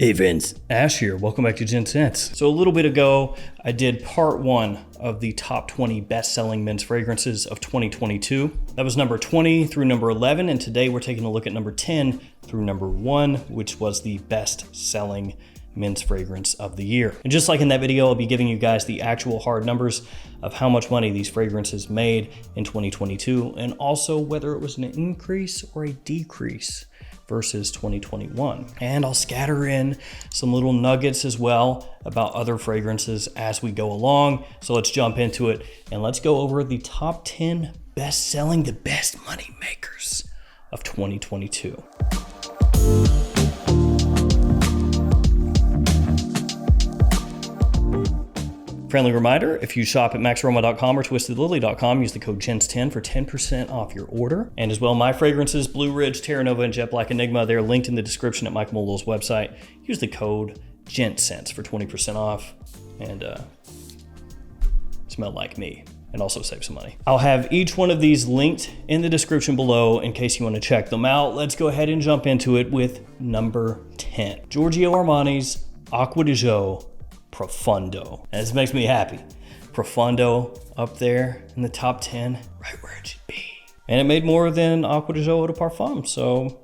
Hey Vince, Ash here. Welcome back to Gents. So a little bit ago, I did part 1 of the top 20 best-selling men's fragrances of 2022. That was number 20 through number 11, and today we're taking a look at number 10 through number 1, which was the best-selling men's fragrance of the year. And just like in that video, I'll be giving you guys the actual hard numbers of how much money these fragrances made in 2022, and also whether it was an increase or a decrease versus 2021. And I'll scatter in some little nuggets as well about other fragrances as we go along. So let's jump into it and let's go over the top 10 best-selling, the best money makers of 2022. Friendly reminder, if you shop at maxaroma.com or twistedlily.com, use the code GENTS10 for 10% off your order. And as well, my fragrances, Blue Ridge, Terra Nova, and Jet Black Enigma, they're linked in the description at Michael Moldo's website. Use the code GENTS10 for 20% off and smell like me and also save some money. I'll have each one of these linked in the description below in case you want to check them out. Let's go ahead and jump into it with number 10. Giorgio Armani's Acqua di Gio Profondo. And this makes me happy. Profondo up there in the top 10, right where it should be. And it made more than Acqua di Gio Eau de Parfum, so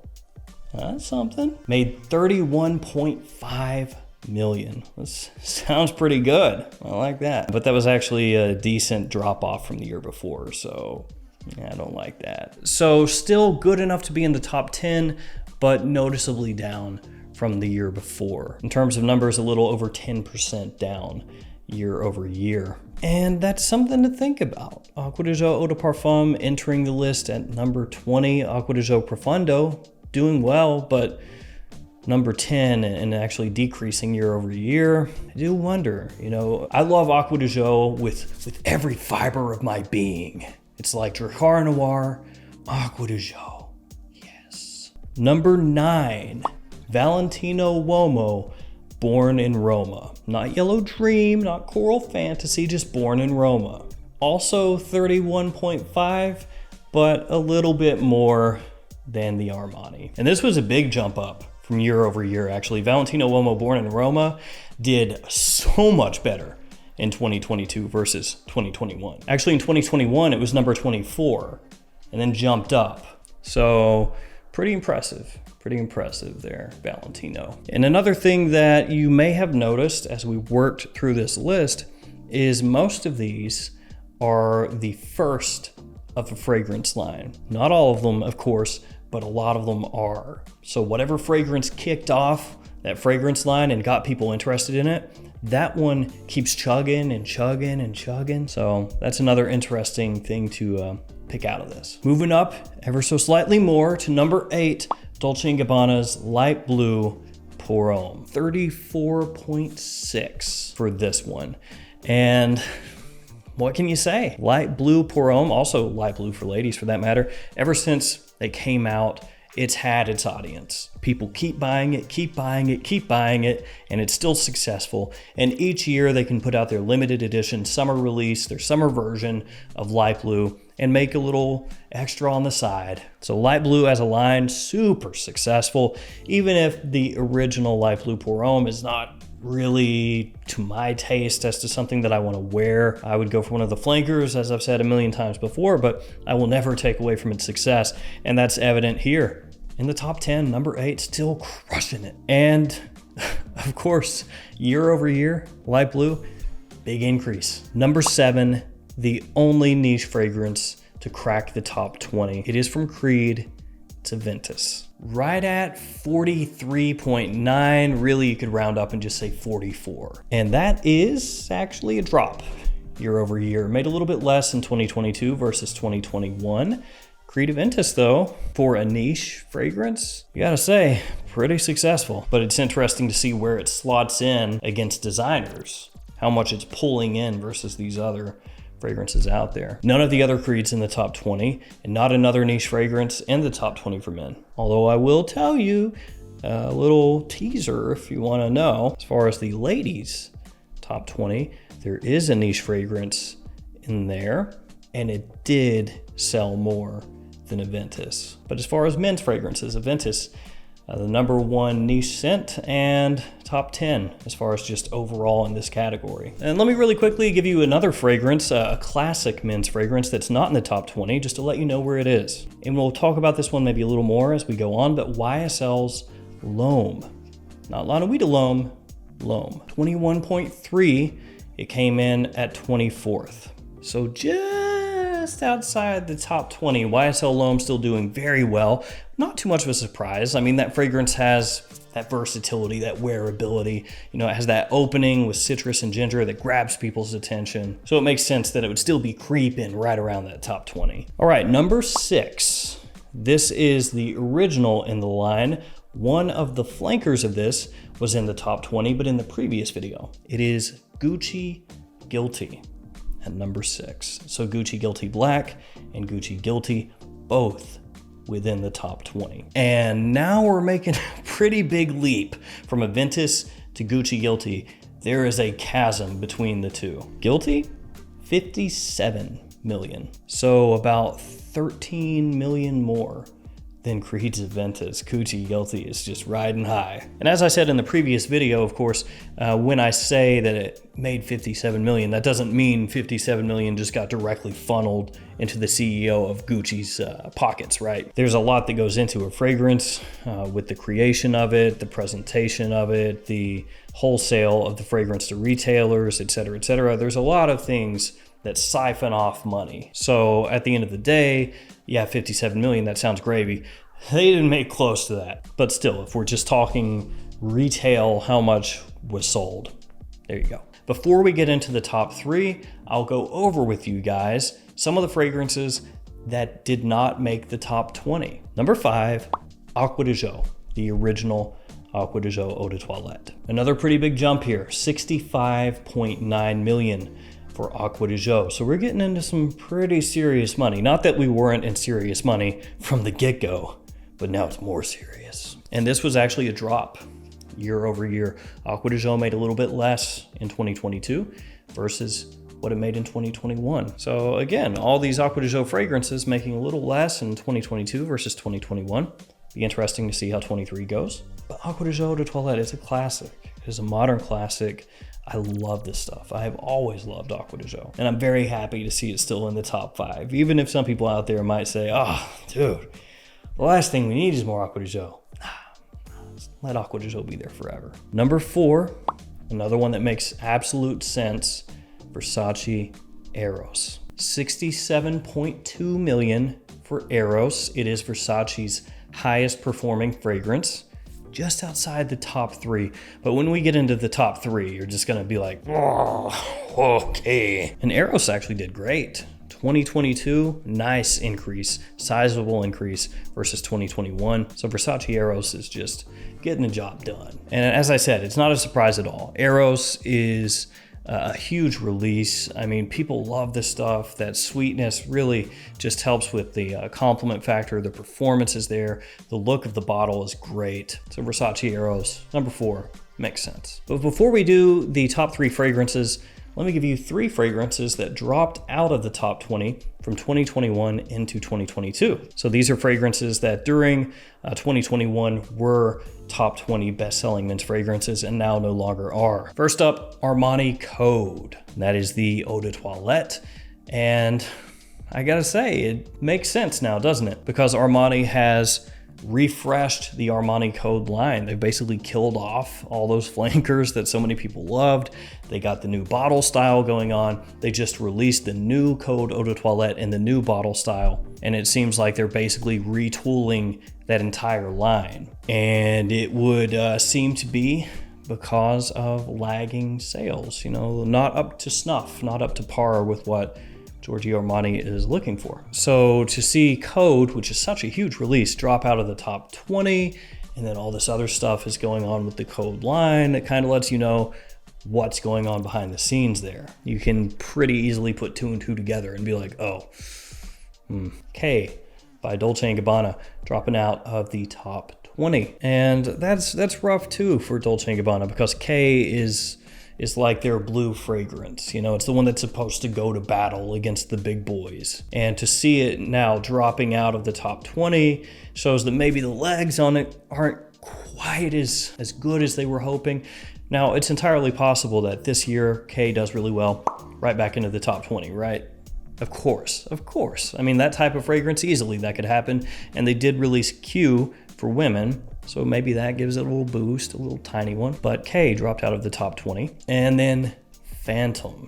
that's something. Made 31.5 million. This sounds pretty good. I like that. But that was actually a decent drop off from the year before, so yeah, I don't like that. So still good enough to be in the top 10, but noticeably down from the year before. In terms of numbers, a little over 10% down year over year. And that's something to think about. Acqua di Gio Eau de Parfum entering the list at number 20. Acqua di Gio Profondo doing well, but number 10 and actually decreasing year over year. I do wonder, I love Acqua di Gio with every fiber of my being. It's like Dracar Noir, Acqua di Gio. Yes. Number 9. Valentino Uomo, Born in Roma. Not Yellow Dream, not Coral Fantasy, just Born in Roma. Also 31.5, but a little bit more than the Armani. And this was a big jump up from year over year, actually. Valentino Uomo, Born in Roma did so much better in 2022 versus 2021. Actually, in 2021, it was number 24 and then jumped up. So pretty impressive there, Valentino. And another thing that you may have noticed as we worked through this list is most of these are the first of a fragrance line. Not all of them, of course, but a lot of them are. So whatever fragrance kicked off that fragrance line and got people interested in it, that one keeps chugging and chugging and chugging. So that's another interesting thing to pick out of this. Moving up ever so slightly more to number 8, Dolce & Gabbana's Light Blue Pour Homme. 34.6 for this one. And what can you say? Light Blue Pour Homme, also light blue for ladies for that matter, ever since they came out, it's had its audience. People keep buying it, and it's still successful. And each year they can put out their limited edition summer release, their summer version of Light Blue, and make a little extra on the side. So Light Blue as a line, super successful. Even if the original Light Blue Pour Homme is not really to my taste as to something that I want to wear, I would go for one of the flankers, as I've said a million times before, but I will never take away from its success. And that's evident here. In the top 10, number 8, still crushing it. And of course, year over year, Light Blue, big increase. Number 7, the only niche fragrance to crack the top 20. It is from Creed, it's Aventus. Right at 43.9, really you could round up and just say 44. And that is actually a drop year over year. Made a little bit less in 2022 versus 2021. Creed Aventus though, for a niche fragrance, you gotta say, pretty successful. But it's interesting to see where it slots in against designers, how much it's pulling in versus these other fragrances out there. None of the other Creeds in the top 20, and not another niche fragrance in the top 20 for men. Although I will tell you a little teaser if you want to know. As far as the ladies' top 20, there is a niche fragrance in there, and it did sell more than Aventus. But as far as men's fragrances, Aventus the number 1 niche scent, and top 10 as far as just overall in this category. And let me really quickly give you another fragrance, a classic men's fragrance that's not in the top 20, just to let you know where it is. And we'll talk about this one maybe a little more as we go on, but YSL's L'Homme. Not La Nuit de L'Homme, L'Homme. 21.3, it came in at 24th. So just outside the top 20, YSL L'Homme still doing very well. Not too much of a surprise. I mean, that fragrance has that versatility, that wearability. You know, it has that opening with citrus and ginger that grabs people's attention. So it makes sense that it would still be creeping right around that top 20. All right, number 6. This is the original in the line. One of the flankers of this was in the top 20, but in the previous video. It is Gucci Guilty at number 6. So Gucci Guilty Black and Gucci Guilty, both within the top 20. And now we're making a pretty big leap from Aventus to Gucci Guilty. There is a chasm between the two. Guilty, 57 million. So about 13 million more than Creed's Aventus. Gucci Guilty is just riding high. And as I said in the previous video, of course, when I say that it made 57 million, that doesn't mean 57 million just got directly funneled into the CEO of Gucci's pockets, right? There's a lot that goes into a fragrance with the creation of it, the presentation of it, the wholesale of the fragrance to retailers, et cetera, et cetera. There's a lot of things that siphon off money. So at the end of the day, yeah, 57 million, that sounds gravy. They didn't make close to that. But still, if we're just talking retail, how much was sold? There you go. Before we get into the top 3, I'll go over with you guys some of the fragrances that did not make the top 20. Number 5, Acqua di Gio, the original Acqua di Gio Eau de Toilette. Another pretty big jump here, 65.9 million. For Acqua di Gio. So we're getting into some pretty serious money. Not that we weren't in serious money from the get-go, but now it's more serious. And this was actually a drop year over year. Acqua di Gio made a little bit less in 2022 versus what it made in 2021. So again, all these Acqua di Gio fragrances making a little less in 2022 versus 2021. Be interesting to see how 23 goes. But Acqua di Gio Eau de Toilette is a classic. It is a modern classic. I love this stuff. I have always loved Acqua di Gio, and I'm very happy to see it still in the top 5. Even if some people out there might say, oh, dude, the last thing we need is more Acqua di Gio. Let Acqua di Gio be there forever. Number 4, another one that makes absolute sense, Versace Eros. 67.2 million for Eros. It is Versace's highest performing fragrance. Just outside the top 3. But when we get into the top 3, you're just gonna be like, oh, okay. And Eros actually did great. 2022, nice increase, sizable increase versus 2021. So Versace Eros is just getting the job done. And as I said, it's not a surprise at all. Eros is a huge release. I mean, people love this stuff. That sweetness really just helps with the compliment factor. The performance is there. The look of the bottle is great. So Versace Eros, number 4, makes sense. But before we do the top 3 fragrances, let me give you 3 fragrances that dropped out of the top 20 from 2021 into 2022. So these are fragrances that during 2021 were top 20 best-selling men's fragrances and now no longer are. First up, Armani Code. That is the Eau de Toilette. And I gotta say, it makes sense now, doesn't it? Because Armani has refreshed the Armani Code line. They basically killed off all those flankers that so many people loved. They got the new bottle style going on. They just released the new Code Eau de Toilette in the new bottle style. And it seems like they're basically retooling that entire line. And it would seem to be because of lagging sales, you know, not up to snuff, not up to par with what Giorgio Armani is looking for. So to see Code, which is such a huge release, drop out of the top 20, and then all this other stuff is going on with the Code line, it kind of lets you know what's going on behind the scenes there. You can pretty easily put 2 and 2 together and be like, oh, K by Dolce & Gabbana dropping out of the top 20. And that's rough too for Dolce & Gabbana because K is like their blue fragrance. You know, it's the one that's supposed to go to battle against the big boys. And to see it now dropping out of the top 20 shows that maybe the legs on it aren't quite as good as they were hoping. Now, it's entirely possible that this year K does really well, right back into the top 20, right? Of course. I mean, that type of fragrance, easily that could happen. And they did release Q for women, so maybe that gives it a little boost, a little tiny one. But K dropped out of the top 20. And then Phantom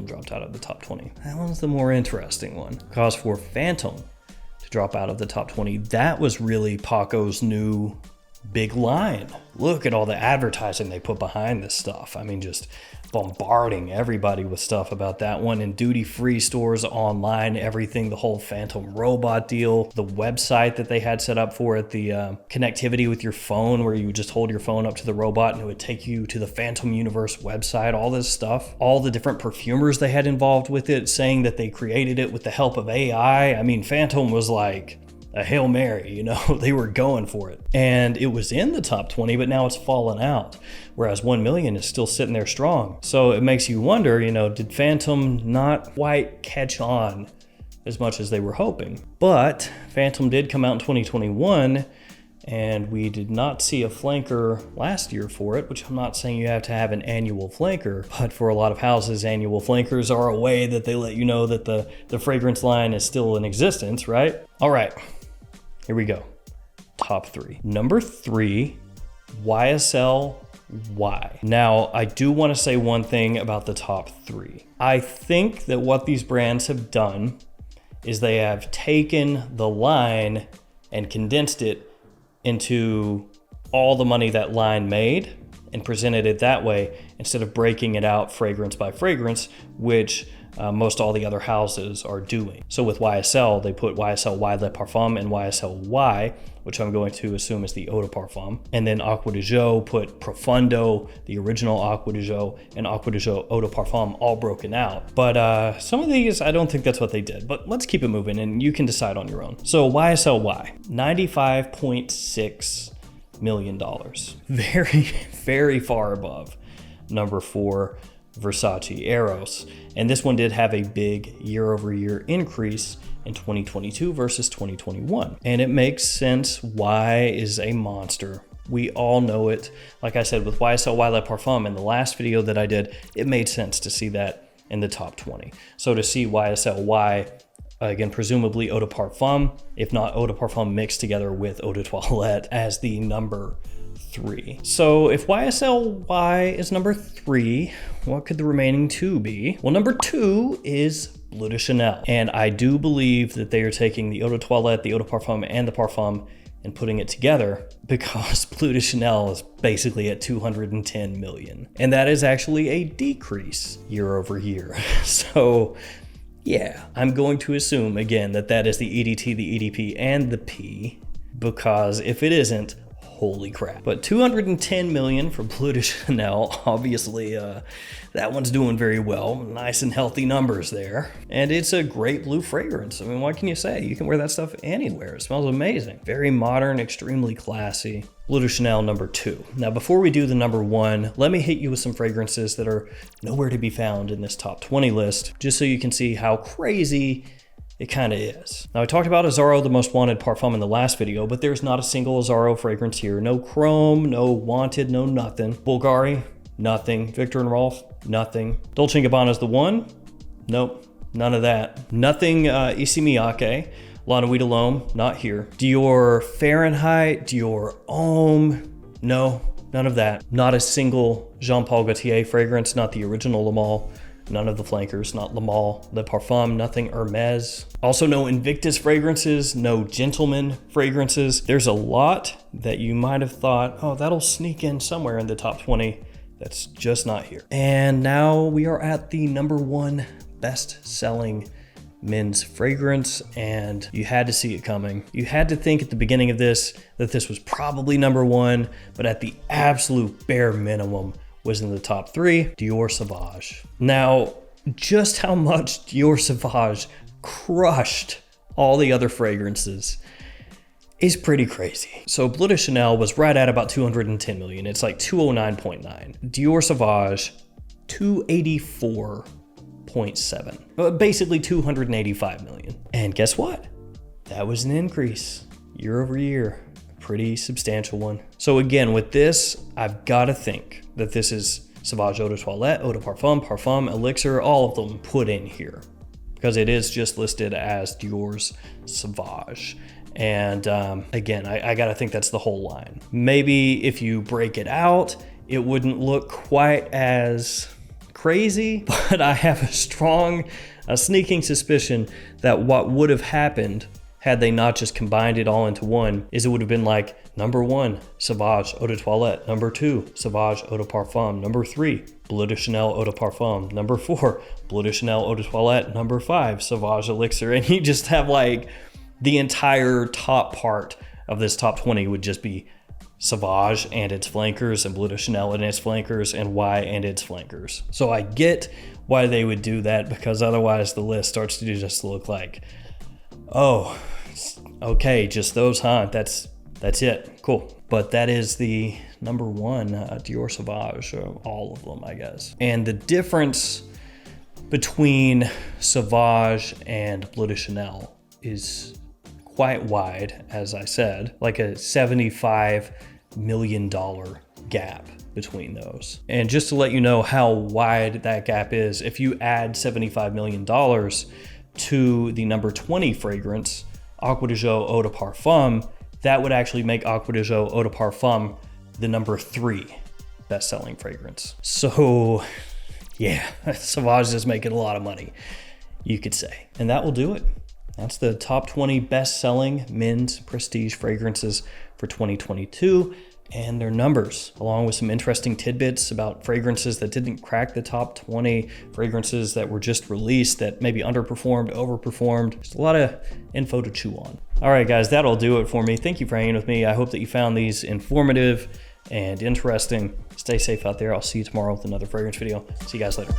dropped out of the top 20. That one's the more interesting one, because for Phantom to drop out of the top 20, that was really Paco's new big line. Look at all the advertising they put behind this stuff. I mean, just bombarding everybody with stuff about that one in duty-free stores, online, everything, the whole Phantom robot deal, the website that they had set up for it, the connectivity with your phone where you would just hold your phone up to the robot and it would take you to the Phantom Universe website, all this stuff, all the different perfumers they had involved with it, saying that they created it with the help of AI. I mean, Phantom was like a Hail Mary, you know, they were going for it. And it was in the top 20, but now it's fallen out, whereas 1 million is still sitting there strong. So it makes you wonder, you know, did Phantom not quite catch on as much as they were hoping? But Phantom did come out in 2021, and we did not see a flanker last year for it, which I'm not saying you have to have an annual flanker, but for a lot of houses, annual flankers are a way that they let you know that the fragrance line is still in existence, right? All right. Here we go. Top 3. Number 3, YSL Y. Now, I do want to say one thing about the top 3. I think that what these brands have done is they have taken the line and condensed it into all the money that line made and presented it that way instead of breaking it out fragrance by fragrance, which most all the other houses are doing. So with YSL, they put YSL Y Le Parfum and YSL Y, which I'm going to assume is the Eau de Parfum. And then Acqua di Gio put Profundo, the original Acqua di Gio, and Acqua di Gio Eau de Parfum all broken out. But some of these, I don't think that's what they did. But let's keep it moving and you can decide on your own. So YSL Y, $95.6 million. Very, very far above number 4, Versace Eros. And this one did have a big year-over-year increase in 2022 versus 2021. And it makes sense. Y is a monster. We all know it. Like I said, with YSL Y Le Parfum in the last video that I did, it made sense to see that in the top 20. So to see YSL Y, again, presumably Eau de Parfum, if not Eau de Parfum mixed together with Eau de Toilette as the number 3. So if YSL Y is number 3, what could the remaining 2 be? Well, number 2 is Bleu de Chanel. And I do believe that they are taking the Eau de Toilette, the Eau de Parfum, and the Parfum and putting it together, because Bleu de Chanel is basically at 210 million. And that is actually a decrease year over year. So yeah, I'm going to assume again that that is the EDT, the EDP, and the P, because if it isn't, holy crap. But 210 million for Bleu de Chanel, obviously that one's doing very well. Nice and healthy numbers there. And it's a great blue fragrance. I mean, what can you say? You can wear that stuff anywhere. It smells amazing. Very modern, extremely classy. Bleu de Chanel number 2. Now, before we do the number 1, let me hit you with some fragrances that are nowhere to be found in this top 20 list, just so you can see how crazy it kind of is. Now, I talked about Azzaro, the most wanted parfum, in the last video, but there's not a single Azzaro fragrance here. No Chrome, no Wanted, no nothing. Bulgari, nothing. Victor and Rolf, nothing. Dolce & Gabbana's the one? Nope, none of that. Nothing Issey Miyake. La Nuit de l'Homme, not here. Dior Fahrenheit, Dior Homme, no, none of that. Not a single Jean Paul Gaultier fragrance, not the original Le Male. None of the flankers, not Le Male, Le Parfum, nothing Hermes. Also no Invictus fragrances, no Gentleman fragrances. There's a lot that you might have thought, oh, that'll sneak in somewhere in the top 20. That's just not here. And now we are at the number 1 best-selling men's fragrance, and you had to see it coming. You had to think at the beginning of this that this was probably number 1, but at the absolute bare minimum, was in the top 3, Dior Sauvage. Now, just how much Dior Sauvage crushed all the other fragrances is pretty crazy. So Bleu de Chanel was right at about 210 million. It's like 209.9. Dior Sauvage, 284.7. Basically 285 million. And guess what? That was an increase year over year. pretty substantial one. So again, with this, I've got to think that this is Sauvage Eau de Toilette, Eau de Parfum, Parfum, Elixir, all of them put in here, because it is just listed as Dior's Sauvage. And again, I gotta think that's the whole line. Maybe if you break it out, it wouldn't look quite as crazy, but I have a sneaking suspicion that what would have happened had they not just combined it all into one is it would have been like number 1, Sauvage Eau de Toilette, number 2, Sauvage Eau de Parfum, number 3, Bleu de Chanel Eau de Parfum, number 4, Bleu de Chanel Eau de Toilette, number 5, Sauvage Elixir, and you just have like the entire top part of this top 20 would just be Sauvage and its flankers, and Bleu de Chanel and its flankers, and Y and its flankers. So I get why they would do that, because otherwise the list starts to just look like, oh, okay, just those, huh? That's it, cool. But that is the number 1 Dior Sauvage, all of them, I guess. And the difference between Sauvage and Bleu de Chanel is quite wide, as I said, like a $75 million gap between those. And just to let you know how wide that gap is, if you add $75 million to the number 20 fragrance, Acqua di Gio Eau de Parfum, that would actually make Acqua di Gio Eau de Parfum the number 3 best-selling fragrance. So yeah, Sauvage is making a lot of money, you could say. And that will do it. That's the top 20 best-selling men's prestige fragrances for 2022 and their numbers, along with some interesting tidbits about fragrances that didn't crack the top 20, fragrances that were just released that maybe underperformed, overperformed. Just a lot of info to chew on. All right, guys, that'll do it for me. Thank you for hanging with me. I hope that you found these informative and interesting. Stay safe out there. I'll see you tomorrow with another fragrance video. See you guys later.